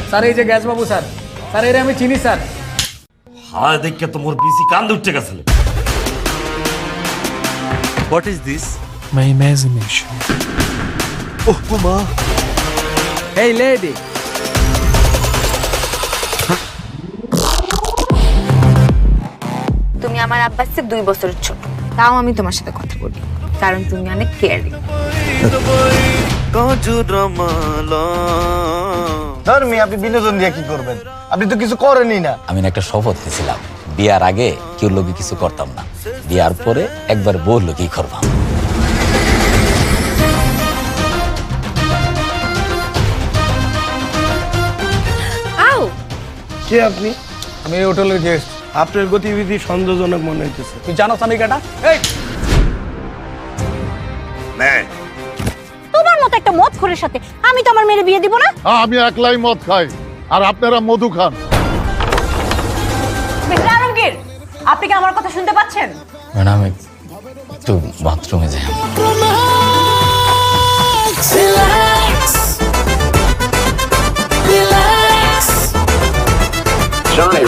Sir এই যে gas বাবু sir, sir এর আমি চিনি স্যার। হায় দেখে তো মোর পিসি কান্দে উঠে গেছিল। What is this? My imagination. Oh, Puma. এই লেডি, তুমি আমার আব্বার চেয়ে 2 বছরের ছোট, তাও আমি তোমার সাথে কথা বলি কারণ তুমি অনেক কেয়ারিং। ধর্মী, আপনি বিনোদন দিয়ে কি করবেন? আপনি তো কিছু করেনই না। আমি না একটা শপথ নিয়েছিলাম, বিয়ার আগে কেউ লোকে কিছু করতাম না, বিয়ার পরে একবার বললো কি করবাম। আও কে আপনি? আমি এই হোটেলের গেস্ট। আপনার গতিবিধি সন্দেহজনক মনে হইতেছে। তুই জানো আমি কাটা? এই তোমার মতো একটা মদখোরের সাথে আমি তো আমার মেয়ের বিয়ে দিব না। আমি একলাই মদ খাই আর আপনারা মধু খান। মিস্টার আলমগীর, আপনি কি আমার কথা শুনতে পাচ্ছেন? ম্যাডাম একটু বাথরুমে যাই। Johnny,